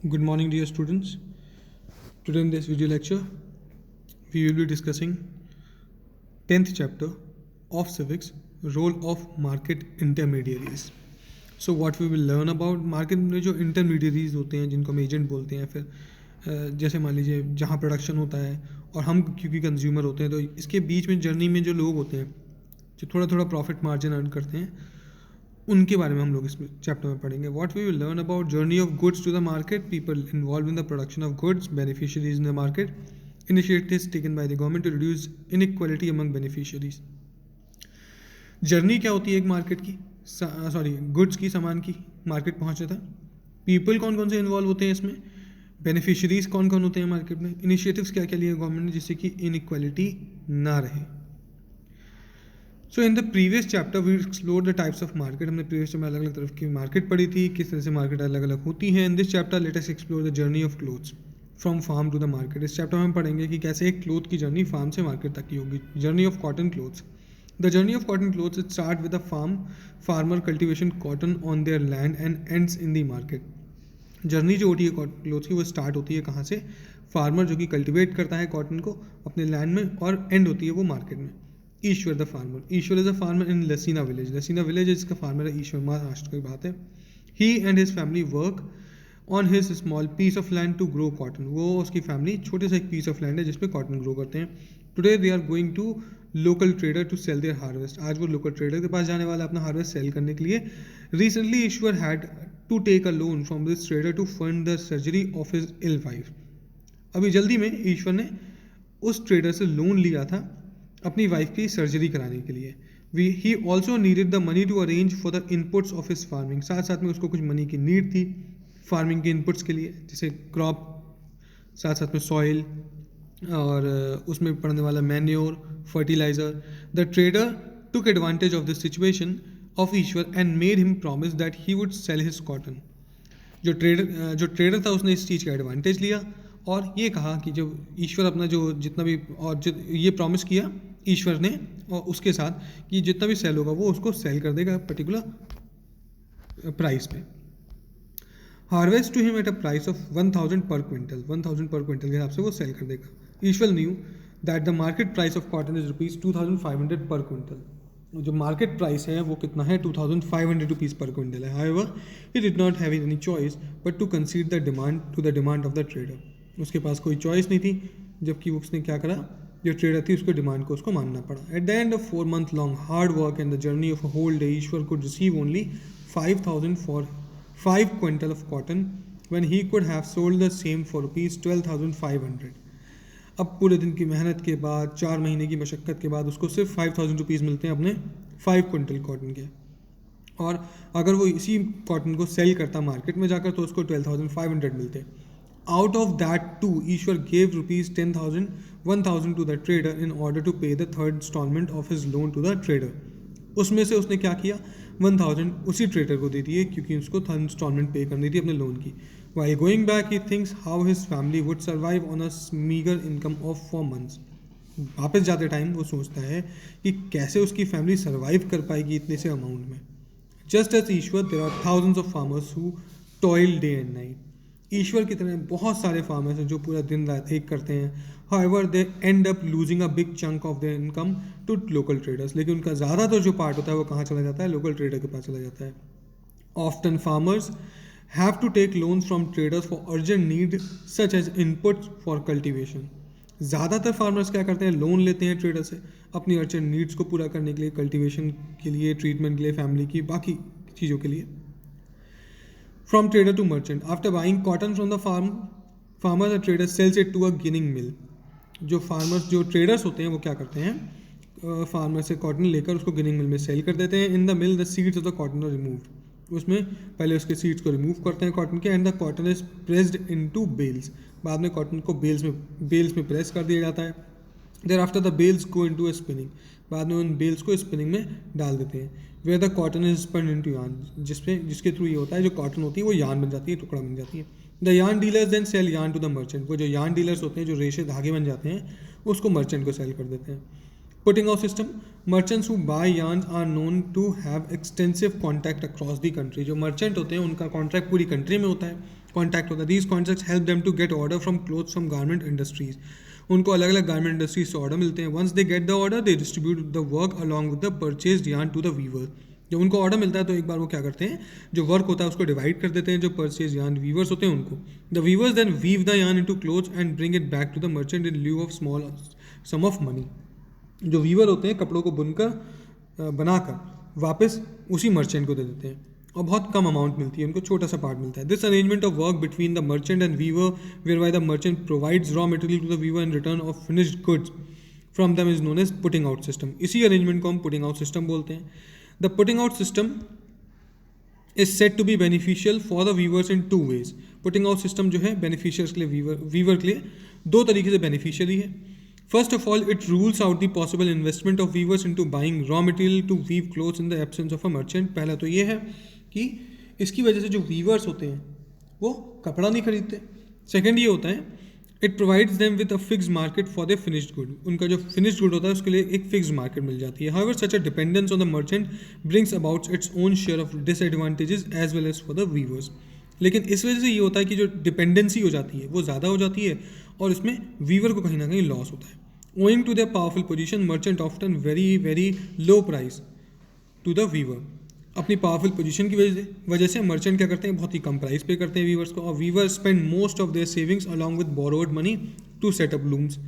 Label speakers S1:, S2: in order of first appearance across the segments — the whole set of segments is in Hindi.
S1: Good morning, dear students. Today in this video lecture, we will be discussing 10th chapter of civics, role of market intermediaries. So what we will learn about market में जो intermediaries होते हैं जिनको हम एजेंट बोलते हैं, फिर जैसे मान लीजिए जहाँ प्रोडक्शन होता है और हम क्योंकि कंज्यूमर होते हैं, तो इसके बीच में जर्नी में जो लोग होते हैं जो थोड़ा थोड़ा प्रॉफिट मार्जिन अर्न करते हैं, उनके बारे में हम लोग इस चैप्टर में पढ़ेंगे. What we will learn about journey of goods to the market, people involve in the production of goods, beneficiaries in the market, initiatives taken by the government to reduce inequality among beneficiaries. Journey क्या होती है एक मार्केट की, गुड्स की, सामान की मार्केट पहुंचने तक. पीपल कौन कौन से इन्वॉल्व होते हैं इसमें, बेनिफिशियरीज कौन कौन होते हैं मार्केट में, इनिशिएटिव्स क्या क्या लिए गवर्नमेंट ने जिससे कि इनइक्वालिटी ना रहे. So in the previous chapter we explore the types of market. हमने प्रीवियस में अलग अलग तरफ की मार्केट पढ़ी थी, किस तरह से मार्केट अलग अलग होती है. In this chapter let us explore the journey of clothes from farm to the market. इस चैप्टर में हम पढ़ेंगे कि कैसे एक क्लोथ की जर्नी फार्म से मार्केट तक की होगी. Journey of cotton clothes. The journey of cotton clothes it start with a farmer cultivation cotton on their land and ends in the market. Journey जो होती है क्लोथ्स की वो स्टार्ट होती है कहाँ से, फार्मर जो कि कल्टिवेट करता है कॉटन को अपने लैंड में, और एंड होती है वो मार्केट में. Ishwar the farmer. Ishwar is a farmer in Lasina village. Lasina village इसका फार्मर है ईश्वर, महाराष्ट्र की बात है. He and his family work on his small piece of land to grow cotton. वो उसकी फैमिली छोटे से एक पीस ऑफ लैंड है जिसपे कॉटन ग्रो करते हैं. Today they are going to local trader to sell their harvest. आज वो लोकल ट्रेडर के पास जाने वाला अपना हार्वेस्ट सेल करने के लिए. Recently Ishwar had to take a loan from this trader to fund the surgery of his ill wife. अभी जल्दी में ईश्वर ने उस ट्रेडर से लोन लिया था अपनी वाइफ की सर्जरी कराने के लिए. He also needed the money to arrange for the inputs of his farming. साथ साथ में उसको कुछ मनी की नीड थी फार्मिंग के इनपुट्स के लिए, जैसे क्रॉप, साथ साथ में सॉइल और उसमें पड़ने वाला manure, fertilizer. The trader took advantage of this situation of Ishwar and made him promise that he would sell his cotton. जो ट्रेडर था उसने इस चीज़ का एडवांटेज लिया और ये कहा कि जब ईश्वर अपना जो जितना भी और ये प्रॉमिस किया ईश्वर ने और उसके साथ कि जितना भी सेल होगा वो उसको सेल कर देगा पर्टिकुलर प्राइस पे. Harvest to him at a price of 1000 per quintal. 1000 per quintal के हिसाब से वो सेल कर देगा. Ishwar knew that the market price of cotton is ₹2500 per quintal. जो मार्केट प्राइस है वो कितना है, ₹2500 पर क्विंटल है. However he did not have any choice but to concede the demand to the demand of the trader. उसके पास कोई चॉइस नहीं थी, जबकि उसने क्या करा, जो ट्रेडर थी उसको डिमांड को उसको मानना पड़ा. At the end of 4 month long hard work and the journey of a whole day Ishwar could receive only 5000 for 5 quintal of cotton when he could have sold the same for ₹12,500. अब पूरे दिन की मेहनत के बाद, 4 महीने की मशक्क़त के बाद उसको सिर्फ ₹5000 मिलते हैं अपने 5 क्विंटल कॉटन के. और अगर वो इसी कॉटन को सेल करता मार्केट में जाकर तो उसको 12,500 मिलते. Out of that too, Ishwar gave ₹1,000 to the trader in order to pay the third installment of his loan to the trader. उसमें से उसने क्या किया, 1000 उसी ट्रेडर को दे दिए क्योंकि उसको थर्ड इंस्टॉलमेंट पे करनी थी अपने लोन की. While going back, he thinks how his family would survive on a meager income of 4 months. वापस जाते टाइम वो सोचता है कि कैसे उसकी फैमिली सर्वाइव कर पाएगी इतने से अमाउंट में. Just as Ishwar, there are thousands of farmers who toil day and night. ईश्वर की तरह बहुत सारे फार्मर्स हैं जो पूरा दिन रात एक करते हैं. However they end up losing a big chunk of their income to local traders. लेकिन उनका ज़्यादातर जो पार्ट होता है वो कहाँ चला जाता है, लोकल ट्रेडर के पास चला जाता है. Often farmers have to take loans from traders for urgent need such as inputs for cultivation. ज़्यादातर फार्मर्स क्या करते हैं, लोन लेते हैं ट्रेडर से अपनी अर्जेंट नीड्स को पूरा करने के लिए, कल्टिवेशन के लिए, ट्रीटमेंट के लिए, फैमिली की बाकी चीज़ों के लिए. From trader to merchant. After buying cotton from the farmer, the trader sells it to a ginning mill. जो traders होते हैं वो क्या करते हैं, फार्मर से कॉटन लेकर उसको गिनिंग मिल में सेल कर देते हैं. In the mill the seeds of the cotton are removed. उसमें पहले उसके सीड्स को रिमूव करते हैं कॉटन के. And the cotton is pressed into bales. बाद में कॉटन को बेल्स में प्रेस कर दिया जाता है. Thereafter the bales go into a spinning. बाद में उन बेल्स को स्पिनिंग में डाल देते हैं. Where the cotton is spun into yarn. जिसके थ्रू ये होता है, जो कॉटन होती है वो यार्न बन जाती है, टुकड़ा बन जाती है. The yarn dealers then sell yarn to the merchant. वो जो यार्न डीलर्स होते हैं जो रेशे धागे बन जाते हैं उसको मर्चेंट को सेल कर देते हैं. Putting of system. Merchants who buy yarn are known to have extensive contact across the country. जो मर्चेंट होते हैं उनका कॉन्ट्रैक्ट पूरी कंट्री में होता है. कॉन्टैक्ट होता है। These contacts help them to get order from clothes from garment industries. उनको अलग अलग गारमेंट इंडस्ट्रीज से ऑर्डर मिलते हैं। Once they get the order they distribute the work along with the purchase yarn to the weaver. जब उनको ऑर्डर मिलता है तो एक बार वो क्या करते हैं, जो वर्क होता है उसको डिवाइड कर देते हैं, जो परचेज यार्न वीवर्स होते हैं उनको। The weavers then weave the yarn into clothes and bring it back to the merchant in lieu of small sum of money. जो वीवर होते हैं कपड़ों को बुनकर बनाकर वापस उसी मर्चेंट को दे देते हैं और बहुत कम अमाउंट मिलती है उनको, छोटा सा पार्ट मिलता है। This arrangement of work between the merchant and weaver whereby the merchant provides raw material to the weaver in return of finished goods from them is known as putting out system. इसी अरेंजमेंट को हम पुटिंग आउट सिस्टम बोलते हैं। The putting out system is said to be beneficial for the weavers in two ways. Putting out system जो है बेनिफिशियर्स के लिए, वीवर के लिए दो तरीके से बेनिफिशियल है। First of all, it rules out the possible investment of weavers into buying raw material to weave clothes in the absence of a merchant। पहला तो ये है कि इसकी वजह से जो वीवर्स होते हैं वो कपड़ा नहीं खरीदते। सेकेंड ये होता है, it provides them with a fix market for the finished good. उनका जो फिनिश्ड गुड होता है उसके लिए एक फिक्स मार्केट मिल जाती है। However such a dependence on the merchant brings about its own share of disadvantages as well as for the weavers. लेकिन इस वजह से ये होता है कि जो डिपेंडेंसी हो जाती है वो ज़्यादा हो जाती है और इसमें वीवर को कहीं ना कहीं लॉस होता है। Owing to their powerful position, merchant often very low price to the weaver। अपनी पावरफुल पोजीशन की वजह से मर्चेंट क्या करते हैं, बहुत ही कम प्राइस पे करते हैं वीवर्स को। और weaver spend most of their savings along with borrowed money to set up looms.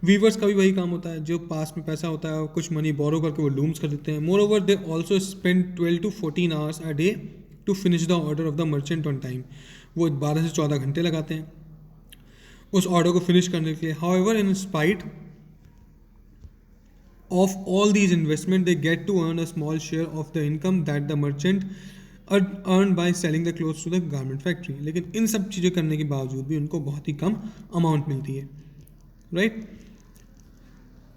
S1: Weavers का भी वही काम होता है, जो पास में पैसा होता है कुछ मनी बोरो करके वो लूम्स खरीदते हैं। Moreover they also spend 12 to 14 hours a day to finish the order of the merchant on time. वो 12 से 14 घंटे लगाते हैं उस ऑर्डर को फिनिश करने के लिए। However in spite of all these investment they get to earn a small share of the income that the merchant earned by selling the clothes to the garment factory। लेकिन इन सब चीज़ें करने के बावजूद भी उनको बहुत ही कम अमाउंट मिलती है, right.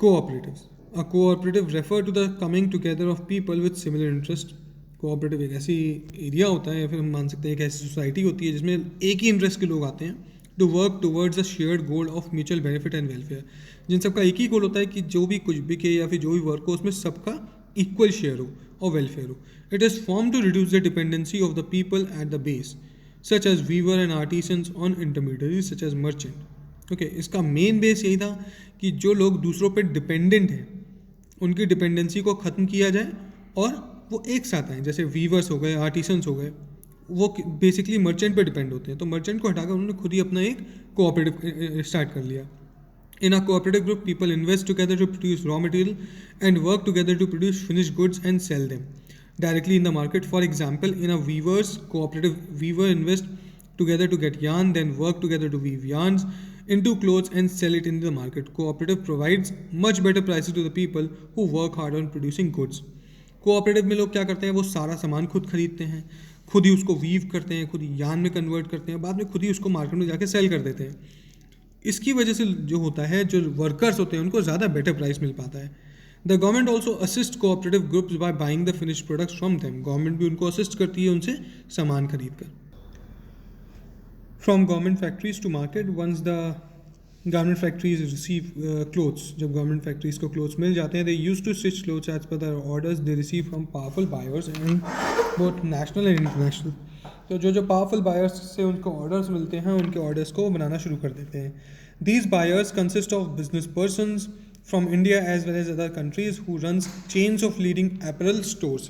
S1: Cooperatives. A cooperative refer to the coming together of people with similar interest. Cooperative एक ऐसी एरिया होता है या फिर हम मान सकते हैं एक ऐसी सोसाइटी होती है जिसमें एक ही इंटरेस्ट के लोग आते हैं to work towards a shared goal of mutual benefit and welfare. जिन सबका एक ही गोल होता है कि जो भी कुछ बिके या फिर जो भी वर्क हो उसमें सबका इक्वल शेयर हो और वेलफेयर हो। It is form to reduce the dependency of the people at the base such as weaver and artisans on intermediaries such as merchant. Okay, इसका मेन बेस यही था कि जो लोग दूसरों पर डिपेंडेंट हैं उनकी डिपेंडेंसी को ख़त्म किया जाए और वो एक साथ आए। जैसे वीवर्स हो गए, आर्टिसंस हो गए, वो बेसिकली मर्चेंट पे डिपेंड होते हैं, तो मर्चेंट को हटाकर उन्होंने खुद ही अपना एक कोऑपरेटिव स्टार्ट कर लिया। In a cooperative group, people invest together to produce raw material and work together to produce finished goods and sell them directly in the market. For example, in a weavers cooperative, weaver invest together to get yarn, then work together to weave yarns into clothes and sell it in the market. Cooperative provides much better prices to the people who work hard on producing goods. Cooperative में लोग क्या करते हैं, वो सारा सामान खुद खरीदते हैं, खुद ही उसको वीव करते हैं, खुद ही यार्न में कन्वर्ट करते हैं, बाद में खुद ही उसको मार्केट में जाके सेल कर देते हैं। इसकी वजह से जो होता है, जो वर्कर्स होते हैं उनको ज़्यादा बेटर प्राइस मिल पाता है। The government also assist cooperative groups by buying the finished products from them. Government भी उनको असिस्ट करती है उनसे सामान खरीद कर। From government factories to market, once the garment factories receive clothes, जब गवर्नमेंट फैक्ट्रीज को क्लोथ्स मिल जाते हैं, they use to stitch clothes as per the orders they receive from powerful buyers and both national and international. तो जो पावरफुल बायर्स से उनको ऑर्डर्स मिलते हैं, उनके ऑर्डर्स को बनाना शुरू कर देते हैं। These buyers consist of business persons from India as well as other countries who runs chains of leading apparel stores।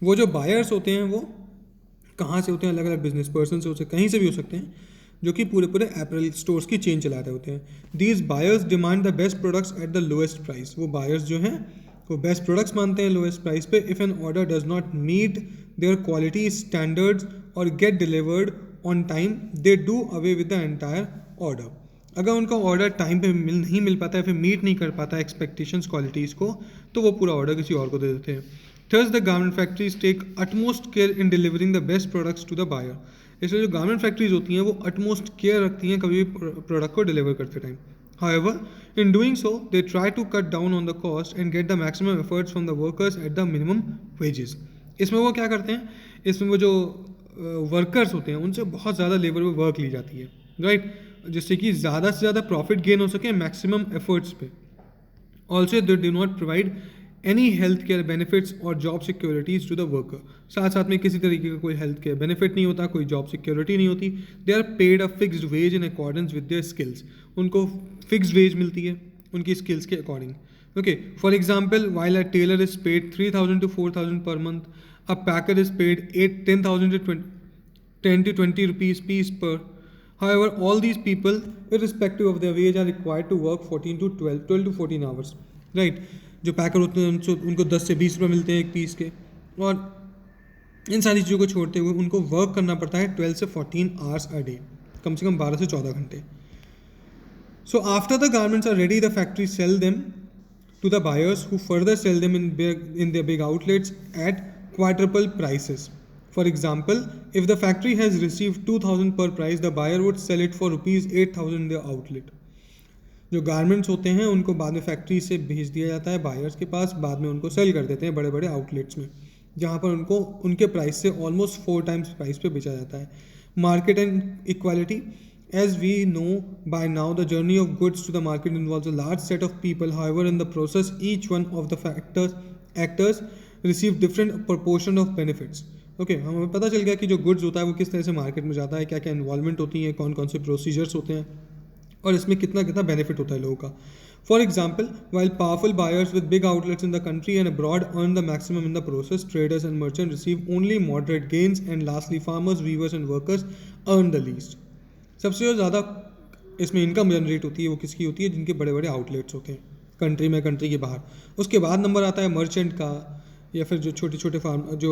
S1: वो जो buyers होते हैं वो कहाँ से होते हैं, अलग अलग business person से होते हैं, कहीं से भी हो सकते हैं, जो कि पूरे apparel stores की chain चला रहे होते हैं। These buyers demand the best products at the lowest price। वो buyers जो हैं वो best products मानते हैं lowest price पे। If an order does not meet their quality standards or get delivered on time, they do away with the entire order। अगर उनका ऑर्डर टाइम पे नहीं मिल पाता है, फिर मीट नहीं कर पाता एक्सपेक्टेशंस क्वालिटीज़ को, तो वो पूरा ऑर्डर किसी और को दे देते हैं। Thus the garment factories take utmost care in delivering the best products to the buyer. इसलिए जो गारमेंट फैक्ट्रीज होती हैं वो अटमोस्ट केयर रखती हैं कभी भी प्रोडक्ट को डिलीवर करते time. However in doing so they try to cut down on the cost and get the maximum efforts from the workers at the minimum wages. इसमें वो क्या करते हैं, इसमें वो जो वर्कर्स होते हैं उनसे बहुत ज़्यादा लेबर पे वर्क ली जाती है, राइट, जिससे कि ज़्यादा से ज़्यादा प्रॉफिट गेन हो सके मैक्सिमम एफर्ट्स पे। Also they do not provide any health care benefits और job securities to the worker. साथ साथ में किसी तरीके का कोई हेल्थ केयर बेनिफिट नहीं होता, कोई जॉब सिक्योरिटी नहीं होती। They are paid a fixed wage in accordance with their skills. उनको फिक्स्ड वेज मिलती है उनकी स्किल्स के according. Okay, for example, while a tailor is paid 3,000 to 4,000 per month, a packer is paid 10,000 to 10 to 20 rupees piece per. However, all these people, irrespective of their wage, are required to work 14 to 12 to 14 hours. Right? जो पैकर होते हैं उनको 10 से 20 रुपये मिलते हैं एक पीस के, और इन सारी चीज़ों को छोड़ते हुए उनको वर्क करना पड़ता है 12 से 14 आवर्स अ डे, कम से कम 12 से 14 घंटे। So after the garments are ready, the factories sell them to the buyers, who further sell them in their big outlets at quadruple prices. For example, if the factory has received 2,000 per price, the buyer would sell it for rupees 8,000 in their outlet. जो गारमेंट्स होते हैं उनको बाद में फैक्ट्री से भेज दिया जाता है बायर्स के पास, बाद में उनको सेल कर देते हैं बड़े बड़े आउटलेट्स में, जहाँ पर उनको उनके प्राइस से ऑलमोस्ट 4 times प्राइस पे बेचा जाता है। Market and equality. As we know by now, the journey of goods to the market involves a large set of people. However, in the process, each one of the actors receive different proportion of benefits. Okay, हमें पता चल गया कि जो goods होता है वो किस तरह से मार्केट में जाता है, क्या क्या इन्वॉल्वमेंट होती है, कौन कौन से प्रोसीजर्स होते हैं, और इसमें कितना कितना बेनिफिट होता है लोगों का। For example, while powerful buyers with big outlets in the country and abroad earn the maximum in the process, traders and merchants receive only moderate gains, and lastly, farmers, weavers and workers earn the least. सबसे जो ज़्यादा इसमें इनकम जनरेट होती है वो किसकी होती है? जिनके बड़े बड़े आउटलेट्स होते हैं कंट्री में, कंट्री के बाहर। उसके बाद नंबर आता है मर्चेंट का, या फिर जो छोटे छोटे फार्म जो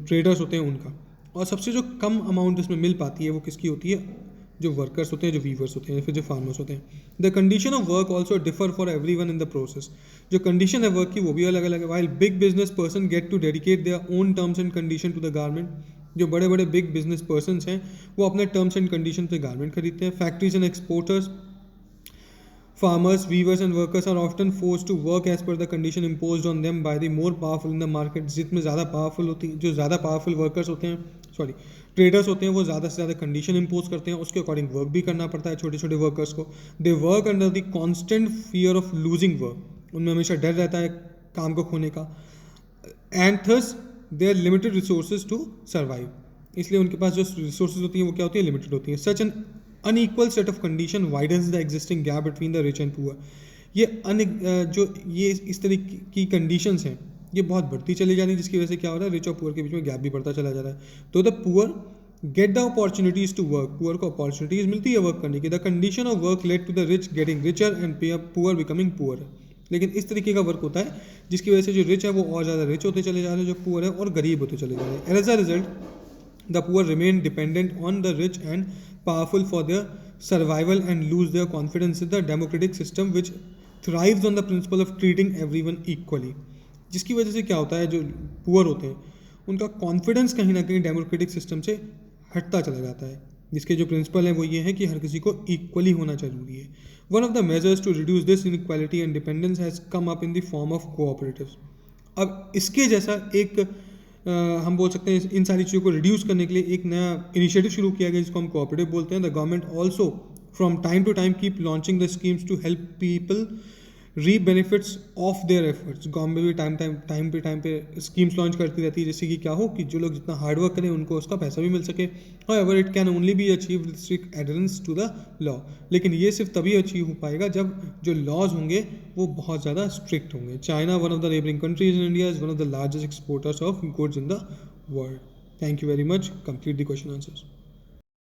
S1: ट्रेडर्स होते हैं उनका। और सबसे जो कम अमाउंट इसमें मिल पाती है वो किसकी होती है? जो वर्कर्स होते हैं, जो वीवर्स होते हैं, फिर जो फार्मर्स होते हैं। The condition of work also differ for every one in the process. जो कंडीशन है वर्क की वो भी अलग अलग है। While big business person get to dedicate their own terms and condition to the garment. जो बड़े बड़े बिग बिजनेस पर्सनस हैं वो अपने टर्म्स एंड कंडीशन पे गारमेंट खरीदते हैं। Factories and exporters, farmers, weavers and workers are often forced to work as per the condition imposed on them by the more powerful in the market. जिसमें ज़्यादा पावरफुल होती जो ज़्यादा पावरफुल वर्कर्स होते हैं, सॉरी ट्रेडर्स होते हैं, वो ज़्यादा से ज़्यादा कंडीशन इम्पोज करते हैं, उसके अकॉर्डिंग वर्क भी करना पड़ता है छोटे छोटे वर्कर्स को। They work under the constant fear of losing work. उनमें हमेशा डर रहता है काम को खोने का। And thus their limited resources to survive. इसलिए उनके पास जो रिसोर्सेज होती हैं वो क्या होती है? लिमिटेड होती हैं। Such an unequal set of condition widens the existing gap between the rich and poor. ये इस तरह की कंडीशंस हैं ये बहुत बढ़ती चली जा रही है, जिसकी वजह से क्या हो रहा है? रिच और पुअर के बीच में गैप भी बढ़ता चला जा रहा है। तो the poor get the opportunities to work. Poor को अपॉर्चुनिटीज मिलती है वर्क करने की। The condition of work lead to the rich getting richer and poor becoming poor. लेकिन इस तरीके का वर्क होता है जिसकी वजह से जो रिच है वो और ज़्यादा रिच होते चले जा रहे हैं, जो पुअर है और गरीब होते चले जा रहे हैं। As a result the poor remain dependent on the rich and powerful for their survival and lose their confidence in the democratic system which thrives on the principle of treating everyone equally. जिसकी वजह से क्या होता है? जो पुअर होते हैं उनका कॉन्फिडेंस कहीं ना कहीं डेमोक्रेटिक सिस्टम से हटता चला जाता है, जिसके जो प्रिंसिपल है वो ये है कि हर किसी को इक्वली होना जरूरी है। One of the measures to reduce this inequality and dependence has come up in the form of cooperatives. अब इसके जैसा एक हम बोल सकते हैं इन सारी चीज़ों को रिड्यूस करने के लिए एक नया इनिशिएटिव शुरू किया गया जिसको हम कोऑपरेटिव बोलते हैं। The government also from time to time keep launching the schemes to help people reap benefits of their efforts. Government भी टाइम पे स्कीम्स लॉन्च करती रहती है, जिससे कि क्या हो कि जो लोग जितना हार्ड वर्क करें उनको उसका पैसा भी मिल सके। However it can only be achieve with strict adherence to the law. लेकिन ये सिर्फ तभी अचीव हो पाएगा जब जो लॉज होंगे वो बहुत ज़्यादा स्ट्रिक्ट होंगे। China, one of the neighbouring countries in India, is one of the largest exporters of goods in the world. Thank you very much. Complete the question answers.